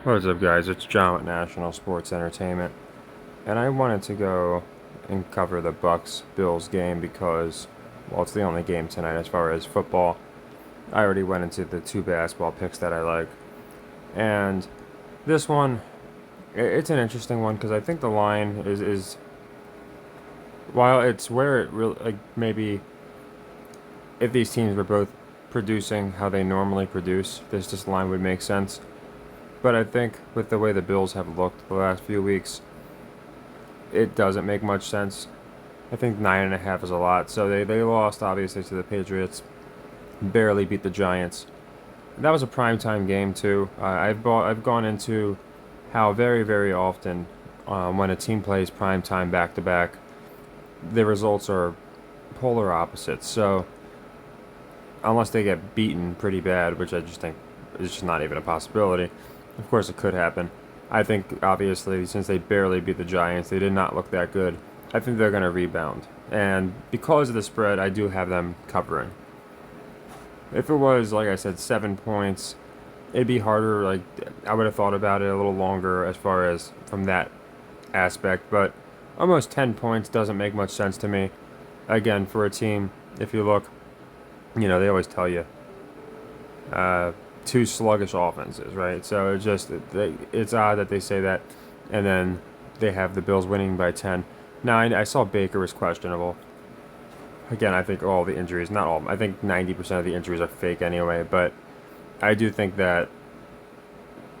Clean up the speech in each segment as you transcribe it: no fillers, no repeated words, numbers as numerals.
What's up, guys? It's John with National Sports Entertainment, and I wanted to go and cover the Bucs Bills game because, well, it's the only game tonight as far as football. I already went into the two basketball picks that I like, and this one, it's an interesting one because I think the line is while it's where it really like maybe if these teams were both producing how they normally produce, this line would make sense. But I think with the way the Bills have looked the last few weeks, it doesn't make much sense. I think 9.5 is a lot. So they lost obviously to the Patriots, barely beat the Giants. That was a primetime game too. I've gone into how very often when a team plays primetime back to back, the results are polar opposites. So unless they get beaten pretty bad, which I just think is just not even a possibility, of course it could happen. I think obviously since they barely beat the Giants, they did not look that good. I think they're going to rebound. And because of the spread, I do have them covering. If it was, like I said, 7 points, it'd be harder. Like, I would have thought about it a little longer as far as from that aspect. But almost 10 points doesn't make much sense to me. Again, for a team, if you look, they always tell you two sluggish offenses, right? So it's odd that they say that. And then they have the Bills winning by 10. Now, I saw Baker was questionable. Again, I think all the injuries, not all, I think 90% of the injuries are fake anyway, but I do think that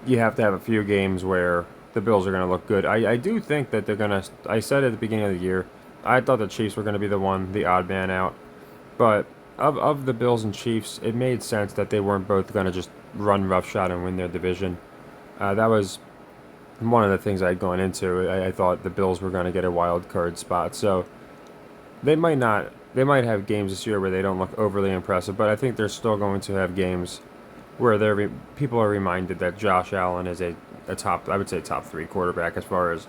you have to have a few games where the Bills are going to look good. I do think that they're going to, I said at the beginning of the year, I thought the Chiefs were going to be the odd man out, but of the Bills and Chiefs, it made sense that they weren't both going to just run roughshod and win their division. That was one of the things I'd gone into. I thought the Bills were going to get a wild card spot, so they might not. They might have games this year where they don't look overly impressive, but I think they're still going to have games where people are reminded that Josh Allen is a top, I would say top three quarterback as far as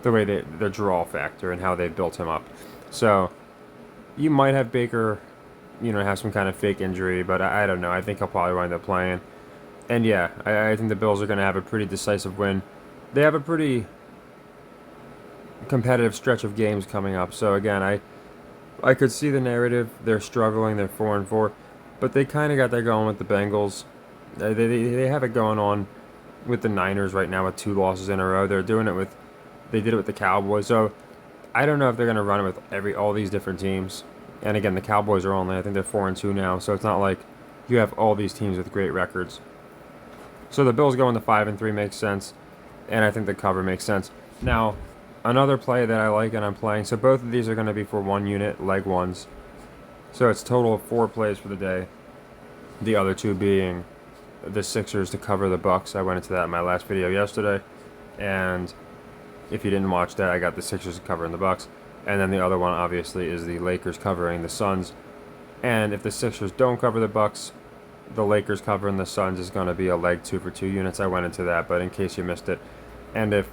the way their draw factor and how they built him up. So you might have Baker, have some kind of fake injury, but I don't know. I think he'll probably wind up playing. And yeah, I think the Bills are going to have a pretty decisive win. They have a pretty competitive stretch of games coming up. So again, I could see the narrative. They're struggling. They're 4-4, but they kind of got that going with the Bengals. They have it going on with the Niners right now with 2 losses in a row. They did it with the Cowboys. So I don't know if they're going to run it with all these different teams. And again, the Cowboys are I think they're 4-2 now. So it's not like you have all these teams with great records. So the Bills going to 5-3 makes sense, and I think the cover makes sense. Now, another play that I like and I'm playing, so both of these are going to be for 1 unit, leg ones. So it's total of 4 plays for the day. The other 2 being the Sixers to cover the Bucs. I went into that in my last video yesterday, and if you didn't watch that, I got the Sixers covering the Bucs. And then the other one, obviously, is the Lakers covering the Suns. And if the Sixers don't cover the Bucs, the Lakers covering the Suns is going to be a leg 2 for 2 units. I went into that, but in case you missed it. And if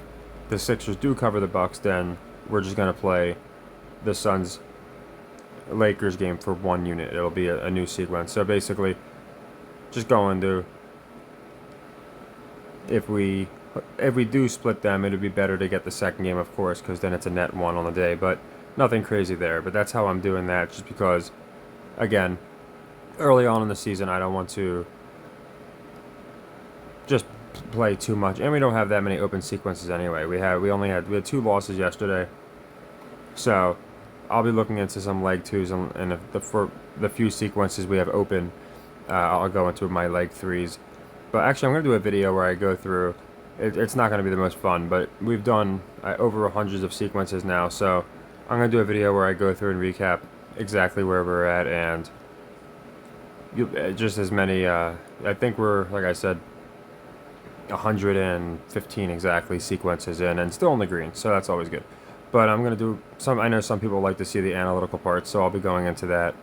the Sixers do cover the Bucs, then we're just going to play the Suns Lakers game for 1 unit. It'll be a new sequence. So basically, just going to if we do split them, it'd be better to get the second game, of course, because then it's a net 1 on the day. But nothing crazy there. But that's how I'm doing that, just because, again, early on in the season, I don't want to just play too much, and we don't have that many open sequences anyway. We had 2 losses yesterday, so I'll be looking into some leg 2s, and for the few sequences we have open, I'll go into my leg 3s. But actually, I'm going to do a video where I go through. It's not going to be the most fun, but we've done over hundreds of sequences now, so I'm going to do a video where I go through and recap exactly where we're at, and just as many. I think we're, like I said, 115 exactly sequences in, and still in the green, so that's always good. But I'm going to do some. I know some people like to see the analytical parts, so I'll be going into that.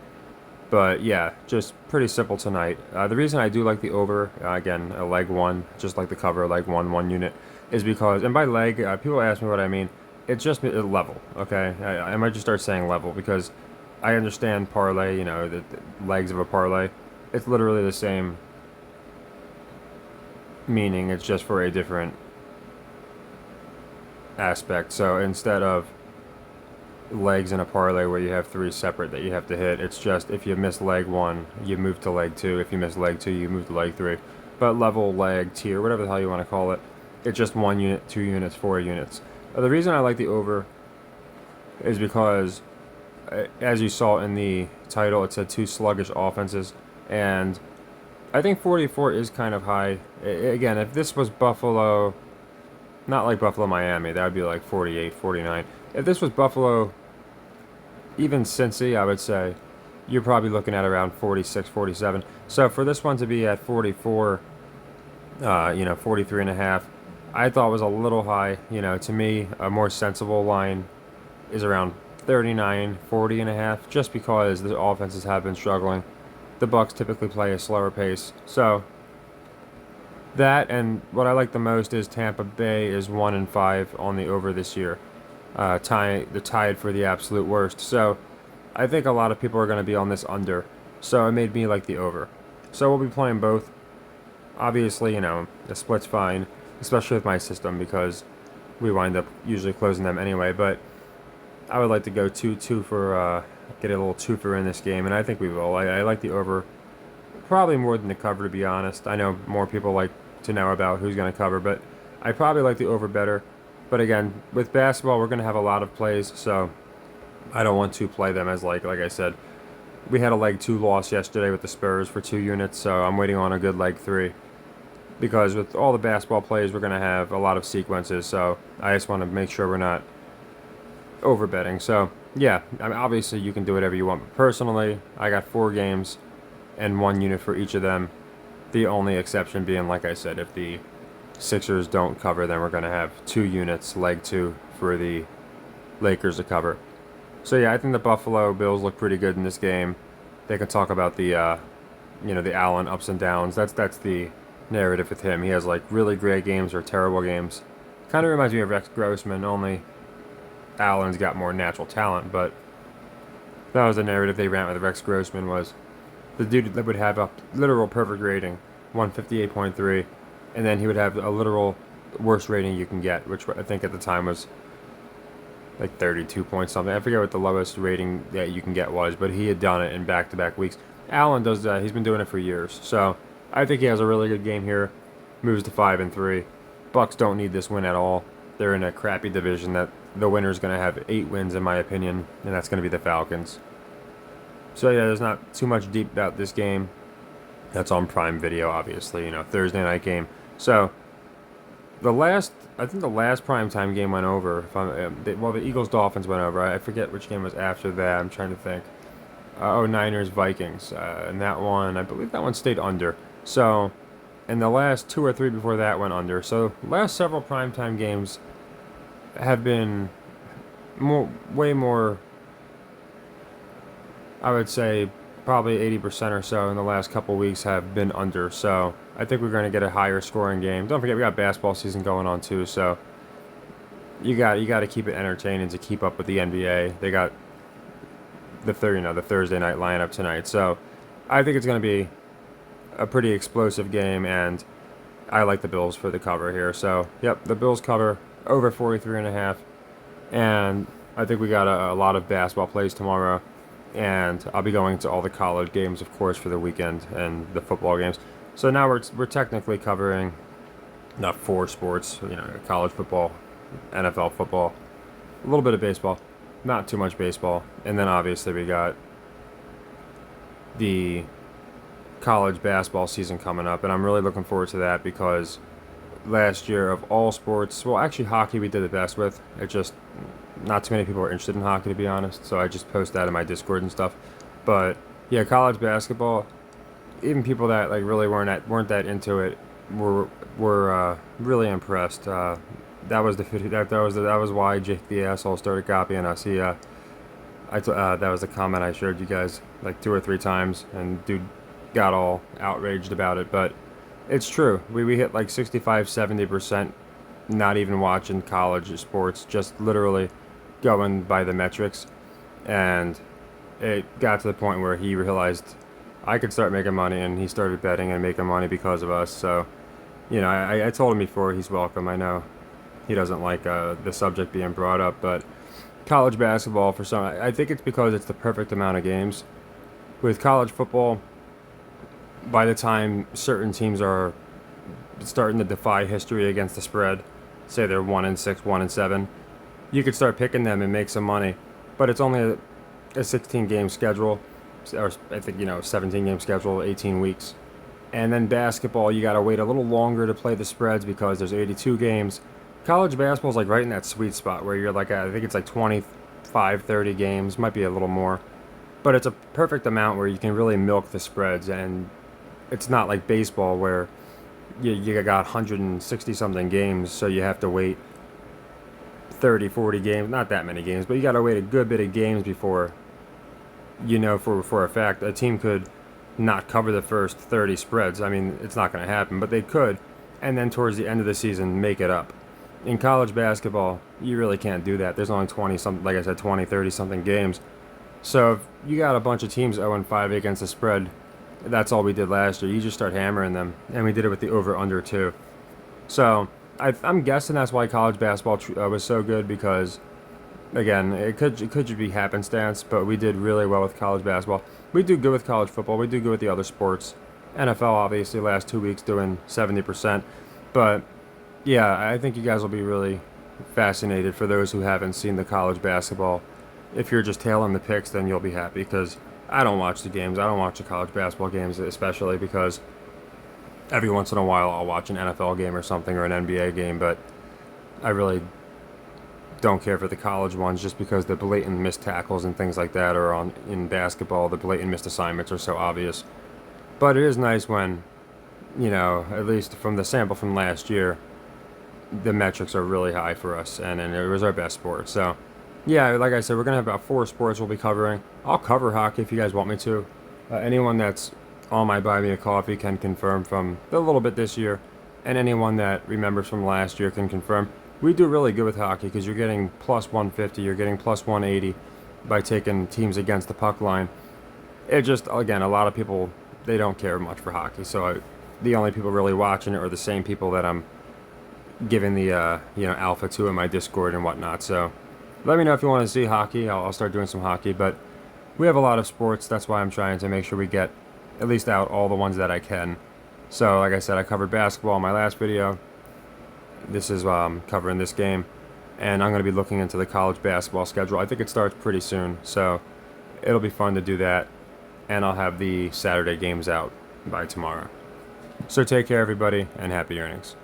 But yeah, just pretty simple tonight. The reason I do like the over, again, a leg 1, just like the cover, leg 1 unit, is because, and by leg, people ask me what I mean. It's just a level, okay? I might just start saying level because I understand parlay, the legs of a parlay. It's literally the same meaning it's just for a different aspect. So instead of legs in a parlay where you have three separate that you have to hit, it's just if you miss leg one, you move to leg two. If you miss leg two, you move to leg three. But level, leg, tier, whatever the hell you want to call it, it's just 1 unit, 2 units, 4 units. The reason I like the over is because, as you saw in the title, it said two sluggish offenses, and I think 44 is kind of high. Again, if this was Buffalo, not like Buffalo Miami, that would be like 48, 49. If this was Buffalo, even Cincy, I would say you're probably looking at around 46, 47. So for this one to be at 44, 43 and a half, I thought was a little high. To me, a more sensible line is around 39, 40 and a half, just because the offenses have been struggling. The Bucs typically play a slower pace. So that, and what I like the most is Tampa Bay is 1-5 on the over this year. Tied for the absolute worst. So I think a lot of people are going to be on this under. So it made me like the over. So we'll be playing both. Obviously, the split's fine, especially with my system because we wind up usually closing them anyway. But I would like to go 2-2 for get a little twofer in this game, and I think we will. I like the over probably more than the cover, to be honest. I know more people like to know about who's going to cover, but I probably like the over better. But again, with basketball, we're going to have a lot of plays, so I don't want to play them as like I said. We had a leg 2 loss yesterday with the Spurs for 2 units, so I'm waiting on a good leg 3. Because with all the basketball plays, we're going to have a lot of sequences, so I just want to make sure we're not over betting. So, yeah, I mean, obviously you can do whatever you want, but personally, I got 4 games and 1 unit for each of them. The only exception being, like I said, if the Sixers don't cover, then we're going to have 2 units, leg 2, for the Lakers to cover. So yeah, I think the Buffalo Bills look pretty good in this game. They can talk about the Allen ups and downs. That's the narrative with him. He has like really great games or terrible games. Kind of reminds me of Rex Grossman, only Allen's got more natural talent. But that was the narrative they ran with Rex Grossman, was the dude that would have a literal perfect rating, 158.3, and then he would have a literal worst rating you can get, which I think at the time was like 32 points something. I forget what the lowest rating that you can get was, but he had done it in back-to-back weeks. Allen does that. He's been doing it for years. So I think he has a really good game here. Moves to 5-3. Bucs don't need this win at all. They're in a crappy division that the winner's going to have 8 wins, in my opinion, and that's going to be the Falcons. So yeah, there's not too much deep about this game. That's on Prime Video, obviously, Thursday night game. So I think the last primetime game went over. The Eagles-Dolphins went over. I forget which game was after that. I'm trying to think. Niners-Vikings. And that one, I believe that one stayed under. So, and the last 2 or 3 before that went under. So, last several primetime games have been way more, I would say, probably 80% or so in the last couple weeks have been under. So I think we're going to get a higher scoring game. Don't forget, we got basketball season going on too. So you got to keep it entertaining to keep up with the NBA. They got the Thursday night lineup tonight. So I think it's going to be a pretty explosive game, and I like the Bills for the cover here. So yep, the Bills cover over 43.5, and I think we got a lot of basketball plays tomorrow. And I'll be going to all the college games, of course, for the weekend, and the football games. So now we're technically covering not 4 sports, college football, NFL football, a little bit of baseball, not too much baseball, and then obviously we got the college basketball season coming up, and I'm really looking forward to that because last year of all sports, well, actually hockey we did the best with. It just not too many people are interested in hockey, to be honest, so I just post that in my Discord and stuff. But yeah, college basketball, even people that like really weren't that into it were really impressed. That was why Jake the asshole started copying us. That was the comment I showed you guys like 2 or 3 times, and dude got all outraged about it. But it's true. We hit like 65-70%. Not even watching college sports, just literally going by the metrics. And it got to the point where he realized I could start making money, and he started betting and making money because of us. So I told him before he's welcome. I know he doesn't like the subject being brought up, but college basketball, for some, I think it's because it's the perfect amount of games. With college football, by the time certain teams are starting to defy history against the spread, say they're 1-6, 1-7, you could start picking them and make some money. But it's only a 16 game schedule, or I think 17 game schedule, 18 weeks. And then basketball, you gotta wait a little longer to play the spreads because there's 82 games. College basketball is like right in that sweet spot where you're like I think it's like 25, 30 games, might be a little more, but it's a perfect amount where you can really milk the spreads, and it's not like baseball where you got 160 something games, so you have to wait 30, 40 games, not that many games, but you got to wait a good bit of games before for a fact a team could not cover the first 30 spreads. I mean, it's not going to happen, but they could, and then towards the end of the season make it up. In college basketball, you really can't do that. There's only 20 something, like I said, 20, 30 something games. So if you got a bunch of teams 0-5 against the spread, that's all we did last year. You just start hammering them, and we did it with the over/under too. So I'm guessing that's why college basketball was so good because, again, it could just be happenstance, but we did really well with college basketball. We do good with college football. We do good with the other sports. NFL obviously last 2 weeks doing 70%, but yeah, I think you guys will be really fascinated for those who haven't seen the college basketball. If you're just tailing the picks, then you'll be happy because I don't watch the games. I don't watch the college basketball games, especially because every once in a while I'll watch an NFL game or something or an NBA game, but I really don't care for the college ones just because the blatant missed tackles and things like that are on in basketball. The blatant missed assignments are so obvious. But it is nice when, at least from the sample from last year, the metrics are really high for us, and it was our best sport. So, yeah, like I said, we're going to have about 4 sports we'll be covering. I'll cover hockey if you guys want me to. Anyone that's on my Buy Me a Coffee can confirm from a little bit this year, and anyone that remembers from last year can confirm. We do really good with hockey because you're getting plus 150, you're getting plus 180 by taking teams against the puck line. It just, again, a lot of people, they don't care much for hockey, so the only people really watching it are the same people that I'm giving the alpha to in my Discord and whatnot. So let me know if you want to see hockey. I'll start doing some hockey, but we have a lot of sports. That's why I'm trying to make sure we get at least out all the ones that I can. So like I said, I covered basketball in my last video. This is covering this game, and I'm going to be looking into the college basketball schedule. I think it starts pretty soon, so it'll be fun to do that, and I'll have the Saturday games out by tomorrow. So take care, everybody, and happy earnings.